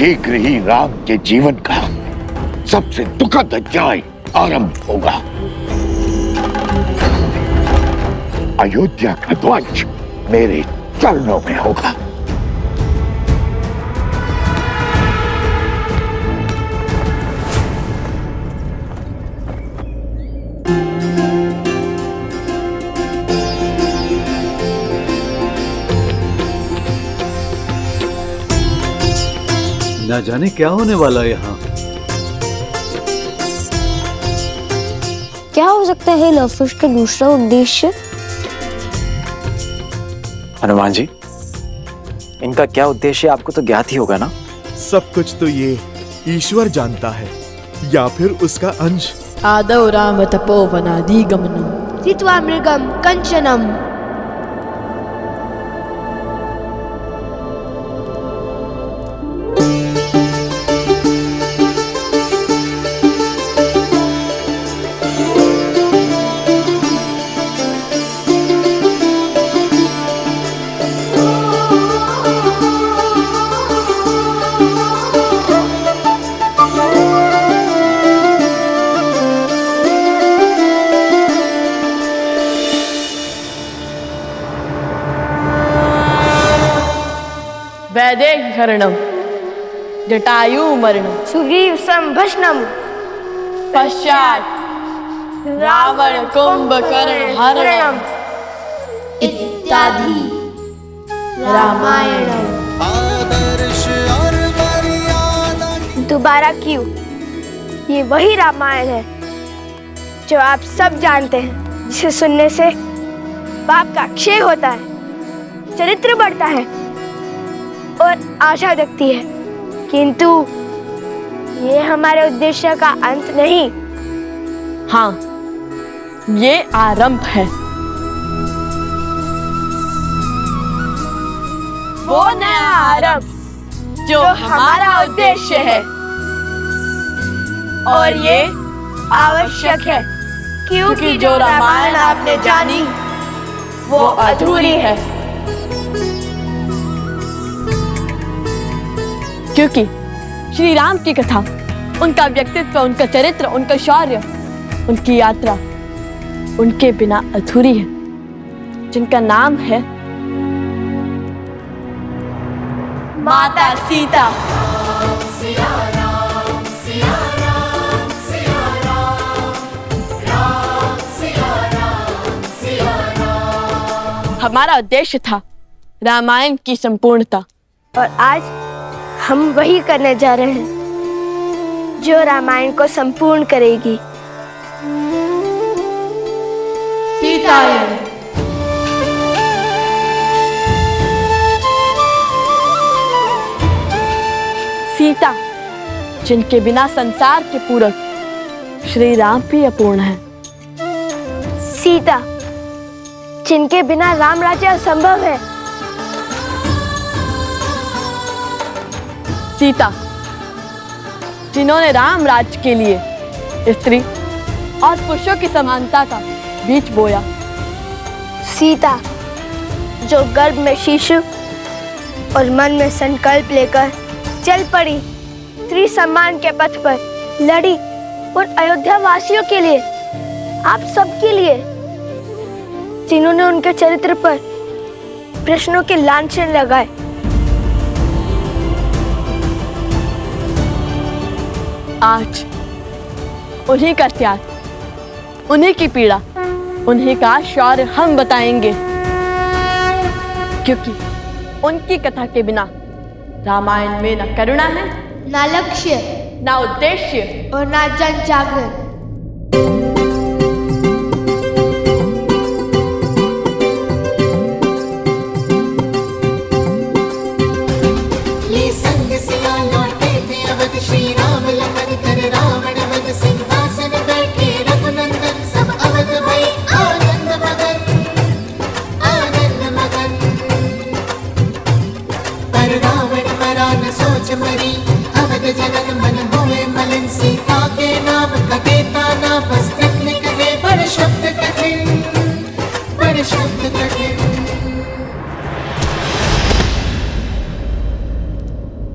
शीघ्र ही राम के जीवन का सबसे दुखद अध्याय आरंभ होगा। अयोध्या का ध्वज मेरे चरणों में होगा। ना जाने क्या होने वाला है यहाँ। क्या हो सकता है लवकुश का दूसरा उद्देश्य? हनुमान जी, इनका क्या उद्देश्य आपको तो ज्ञात ही होगा ना? सब कुछ तो ये ईश्वर जानता है या फिर उसका अंश। आदौ राम तपोवनादि गमनम हित्वा मृगम कंचनम। वैदेहरणम जटायु मरणम सुग्रीव संभष्णम। पश्चात रावण कुंभकर्ण हरणम इत्यादि रामायणम। दोबारा क्यों? ये वही रामायण है जो आप सब जानते हैं, जिसे सुनने से पाप का क्षय होता है, चरित्र बढ़ता है और आशा जगती है। किंतु ये हमारे उद्देश्य का अंत नहीं। हाँ, ये आरंभ है। वो नया आरंभ जो हमारा उद्देश्य है, और ये आवश्यक है क्योंकि जो रामायण आपने जानी वो अधूरी है। क्योंकि श्री राम की कथा, उनका व्यक्तित्व, उनका चरित्र, उनका शौर्य, उनकी यात्रा उनके बिना अधूरी है, जिनका नाम है माता सीता। हमारा उद्देश्य था रामायण की संपूर्णता, और आज हम वही करने जा रहे हैं जो रामायण को संपूर्ण करेगी। सीतायन। सीता, जिनके बिना संसार के पूरक श्री राम भी अपूर्ण है। सीता, जिनके बिना राम राज्य असंभव है। सीता, जिन्होंने राम राज्य के लिए स्त्री और पुरुषों की समानता का बीज बोया। सीता, जो गर्भ में शिशु और मन में संकल्प लेकर चल पड़ी, स्त्री सम्मान के पथ पर लड़ी और अयोध्या वासियों के लिए, आप सबके लिए, जिन्होंने उनके चरित्र पर प्रश्नों के लांछन लगाए। आज उन्हीं का त्याग, उन्हीं की पीड़ा, उन्हीं का शौर्य हम बताएंगे, क्योंकि उनकी कथा के बिना रामायण में न करुणा है, ना लक्ष्य, ना उद्देश्य और ना जन जागरण। सोच मरी अवध जनक मन होए मलन सीता के नाम कटे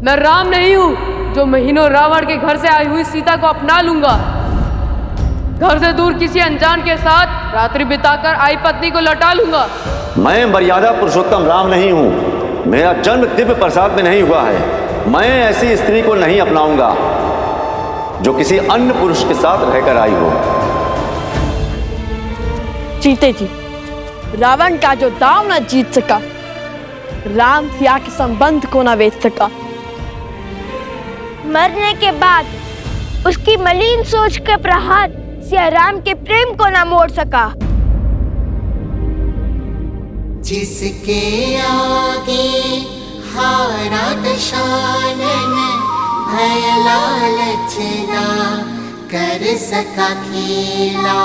मैं राम नहीं हूँ जो महीनों रावण के घर से आई हुई सीता को अपना लूंगा। घर से दूर किसी अनजान के साथ रात्रि बिताकर आई पत्नी को लौटा लूंगा। मैं मर्यादा पुरुषोत्तम राम नहीं हूँ। मेरा जन्म दिव्य प्रसाद में नहीं हुआ है। मैं ऐसी स्त्री को नहीं अपनाऊंगा जो किसी अन्य पुरुष के साथ रहकर आई हो। जीते जी रावण का जो दाव न जीत सका, राम सिया के संबंध को न बेच सका। मरने के बाद उसकी मलिन सोच का प्रहार सिया राम के प्रेम को न मोड़ सका। जिसके आगे हारा दशानन, भय लालच ना कर सका खेला।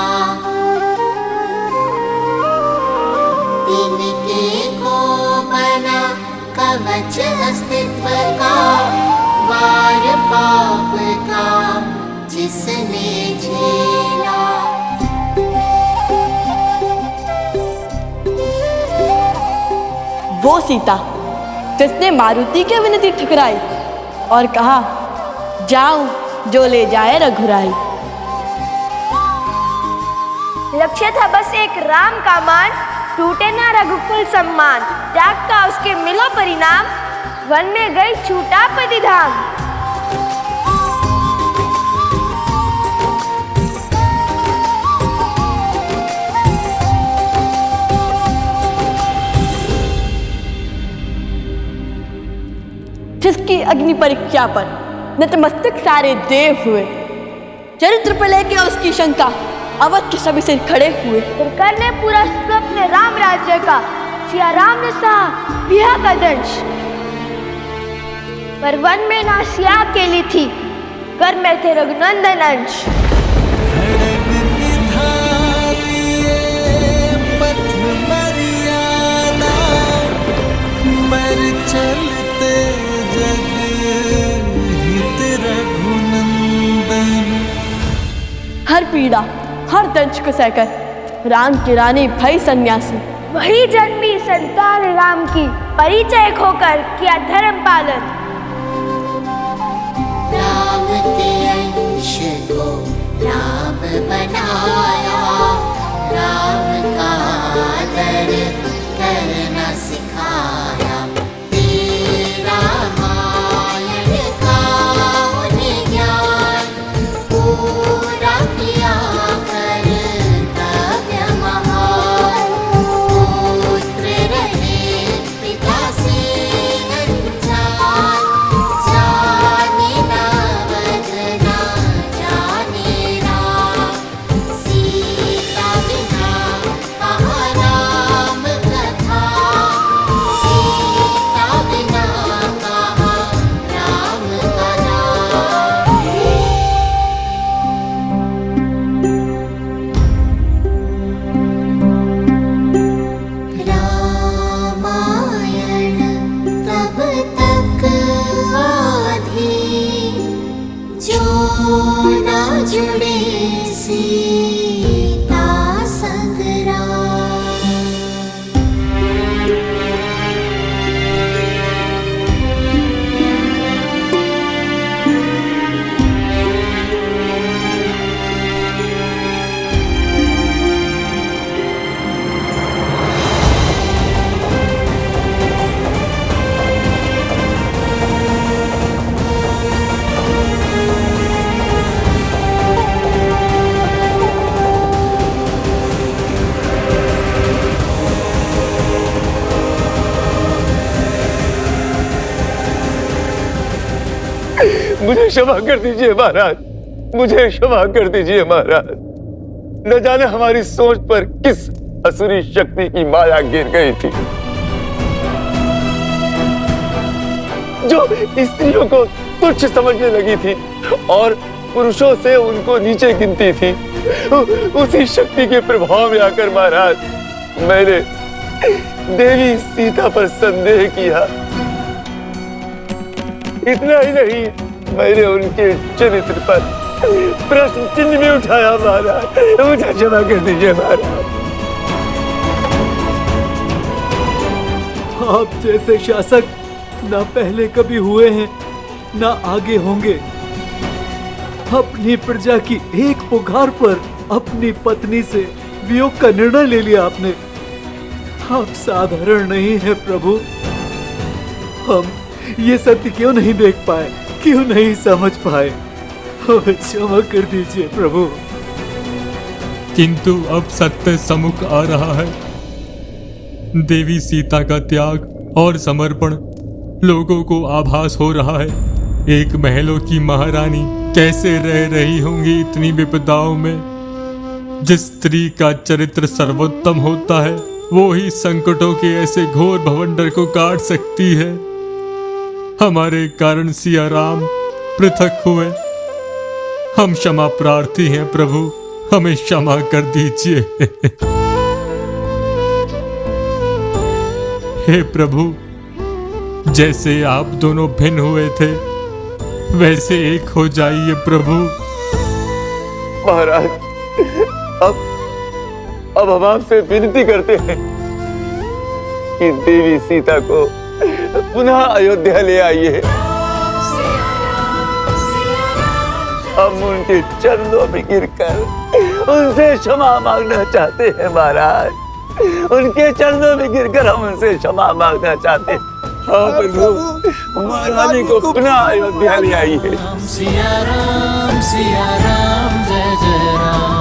तिनके को बना कवच अस्तित्व का, वार पाप का जिसने झेला। वो सीता जिसने मारुति की विनती ठुकराई और कहा जाऊं जो ले जाए रघुराई। लक्ष्य था बस एक राम का मान, टूटे ना रघुकुल सम्मान। त्याग का उसके मिलो परिणाम, वन में गई छूटा पतिधाम। जिसकी अग्नि परीक्षा पर नतमस्तक सारे देव हुए, चरित्र पर लेके उसकी शंका अवध के सभी सिर खड़े हुए। फिर करने पूरा स्वप्न राम राज्य का, सिया राम ने सहा विहा का दंश। पर वन में ना सिया अकेली थी, घर में थे रघुनंदन अंश। हर पीड़ा हर दंश को सहकर राम की रानी भई सन्यासी। वही जन्मी संतान राम की, परिचय खोकर किया धर्म पालन। राम के अंश को राम बनाया, राम का आदर करना सिखाया। तेरा मायन का उन्हें ज्ञान पूरा किया कर्तव्य महान। पुत्र रहे पिता से अनजान, जाने ना वध ना जाने राम। सीता बिना कहाँ राम कथा, सीता बिना कहाँ राम कथा। रामायण तब तक आधी, जो न जुड़े सीता संग राम। मुझे क्षमा कर दीजिए महाराज, मुझे क्षमा कर दीजिए महाराज। न जाने हमारी सोच पर किस असुरी शक्ति की माया गिर गई थी, जो स्त्रियों को तुच्छ समझने लगी थी और पुरुषों से उनको नीचे गिनती थी। उसी शक्ति के प्रभाव में आकर महाराज मैंने देवी सीता पर संदेह किया। इतना ही नहीं, मैंने उनके चरित्र पर प्रश्न चिन्ह भी उठाया महाराज। मुझे क्षमा कर दीजिए महाराज। आप जैसे शासक न पहले कभी हुए हैं ना आगे होंगे। अपनी प्रजा की एक पुकार पर अपनी पत्नी से वियोग का निर्णय ले लिया आपने। आप साधारण नहीं है प्रभु। हम ये सत्य क्यों नहीं देख पाए, क्यों नहीं समझ पाए? हमें क्षमा कर दीजिए प्रभु। किंतु अब सत्य सम्मुख आ रहा है। देवी सीता का त्याग और समर्पण लोगों को आभास हो रहा है। एक महलों की महारानी कैसे रह रही होंगी इतनी विपदाओं में। जिस स्त्री का चरित्र सर्वोत्तम होता है वो ही संकटों के ऐसे घोर भवंडर को काट सकती है। हमारे कारण सिया राम पृथक हुए। हम क्षमा प्रार्थी हैं प्रभु, हमें क्षमा कर दीजिए। हे प्रभु, जैसे आप दोनों भिन्न हुए थे वैसे एक हो जाइए प्रभु। महाराज, अब हम आपसे विनती करते हैं कि देवी सीता को पुनः अयोध्या ले आइए। हम उनके चरणों में गिरकर उनसे क्षमा मांगना चाहते हैं महाराज। उनके चरणों में गिरकर हम उनसे क्षमा मांगना चाहते हैं। हाँ प्रभु, महारानी को पुनः अयोध्या ले आइए। सिया राम जय जय राम।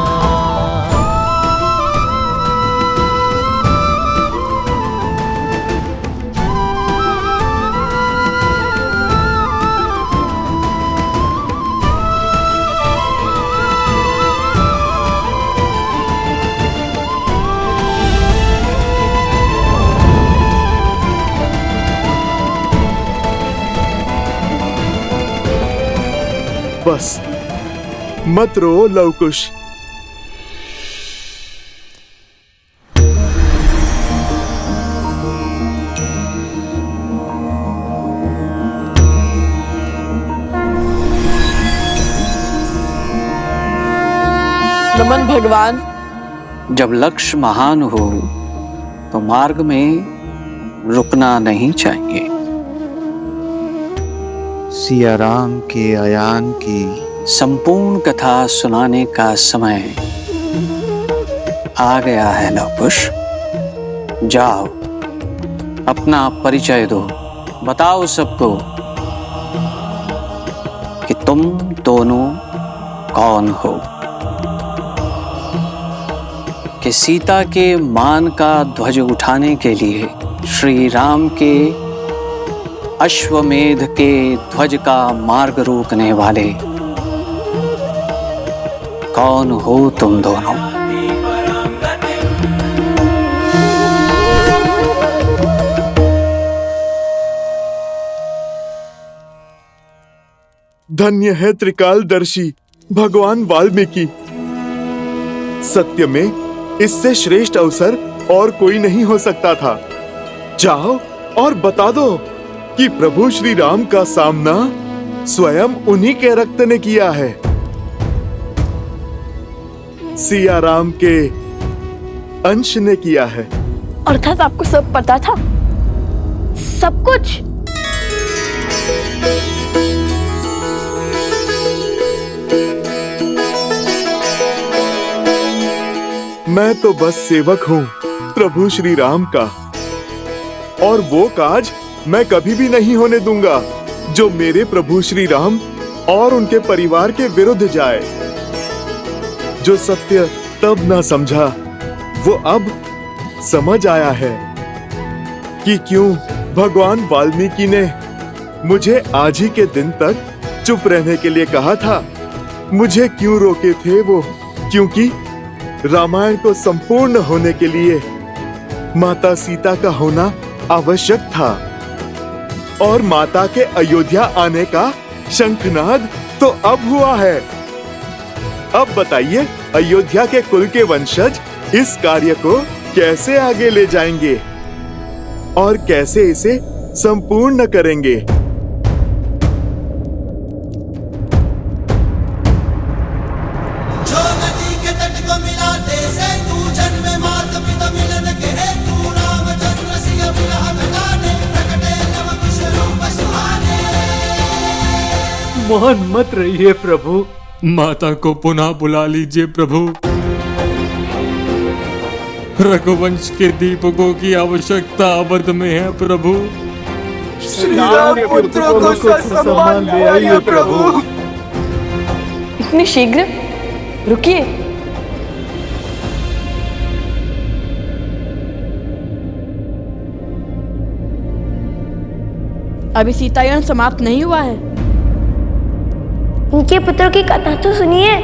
बस मत रो लवकुश। नमन भगवान। जब लक्ष्य महान हो तो मार्ग में रुकना नहीं चाहिए। सिया राम के आयान की संपूर्ण कथा सुनाने का समय आ गया है लवकुश। जाओ, अपना परिचय दो, बताओ सबको कि तुम दोनों कौन हो। कि सीता के मान का ध्वज उठाने के लिए श्री राम के अश्वमेध के ध्वज का मार्ग रोकने वाले कौन हो तुम दोनों। धन्य है त्रिकालदर्शी भगवान वाल्मीकि। सत्य में इससे श्रेष्ठ अवसर और कोई नहीं हो सकता था। जाओ और बता दो कि प्रभु श्री राम का सामना स्वयं उन्हीं के रक्त ने किया है। सिया राम के अंश ने किया है। अर्थात आपको सब पता था, सब कुछ। मैं तो बस सेवक हूँ प्रभु श्री राम का, और वो काज मैं कभी भी नहीं होने दूंगा जो मेरे प्रभु श्री राम और उनके परिवार के विरुद्ध जाए। जो सत्य तब ना समझा वो अब समझ आया है कि क्यों भगवान वाल्मीकि ने मुझे आज ही के दिन तक चुप रहने के लिए कहा था। मुझे क्यों रोके थे वो? क्योंकि रामायण को संपूर्ण होने के लिए माता सीता का होना आवश्यक था, और माता के अयोध्या आने का शंखनाद तो अब हुआ है। अब बताइए, अयोध्या के कुल के वंशज इस कार्य को कैसे आगे ले जाएंगे और कैसे इसे संपूर्ण करेंगे? मौन मत रहिए प्रभु। माता को पुनः बुला लीजिए प्रभु। रघुवंश के दीपकों की आवश्यकता अवध में है प्रभु। श्री राम पुत्र को सम्मान ले आइए प्रभु। इतनी शीघ्र? रुकिए। अभी सीतायन समाप्त नहीं हुआ है। उनके पुत्र की कथा तो सुनिए।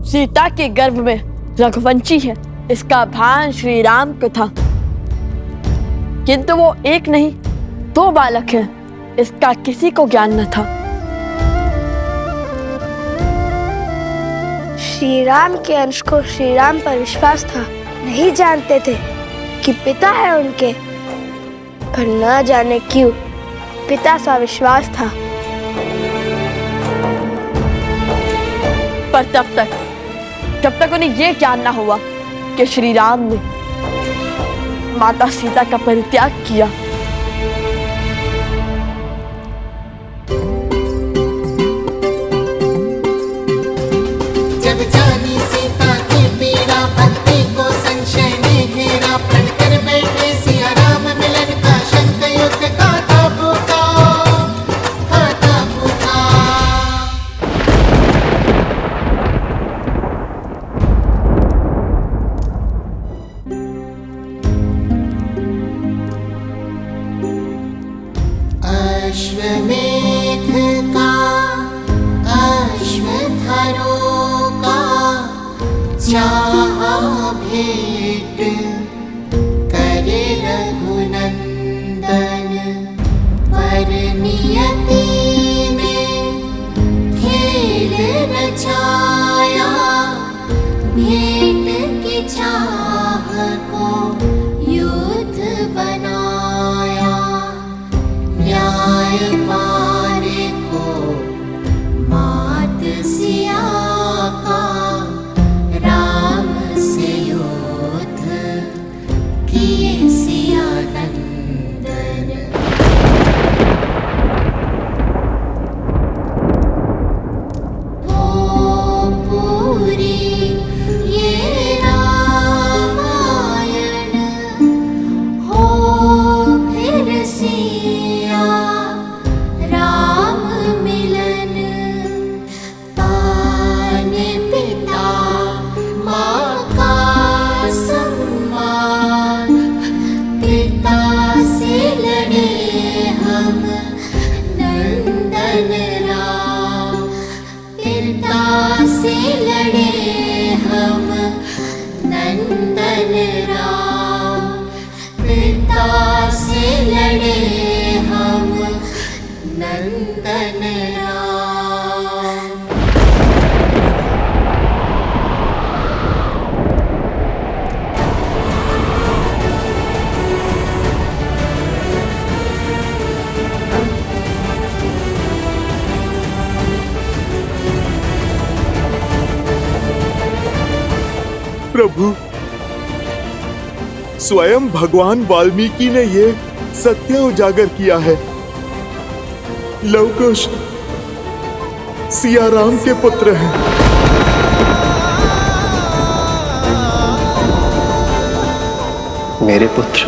सीता के गर्भ में रघुवंशी है, इसका भान श्री राम को था, किंतु वो एक नहीं 2 बालक हैं, इसका किसी को ज्ञान न था। श्री राम के अंश को श्री राम पर विश्वास था, नहीं जानते थे कि पिता है उनके, पर न जाने क्यों पिता सा विश्वास था। पर जब तक उन्हें यह ज्ञान न हुआ कि श्री राम ने माता सीता का परित्याग किया। जब जानी सीता की पीड़ा, भक्ति को संशय ने घेरा, प्रण कर बैठे सिया राम मिलन का, शंख युद्ध का था भूखा। अश्वमेध का अश्वत्थारों का चाहा भेंट करे रघुनंदन, पर नियति ने खेल रचाया, भेंट की चाह को युद्ध बनाया। न्याय मारे को मात सिया का, राम से युद्ध किए सिया नंदन। हो पूरी ये रामायण, हो फिर सिया राम मिलन, पाने पिता माँ का सम्मान, पिता से लड़े हम नंदन राम, पिता से लड़े हम नंदन राम, पिता से लड़े हम नंदन राम। प्रभु, स्वयं भगवान वाल्मीकि ने ये सत्य उजागर किया है। लवकुश सिया राम के पुत्र हैं। मेरे पुत्र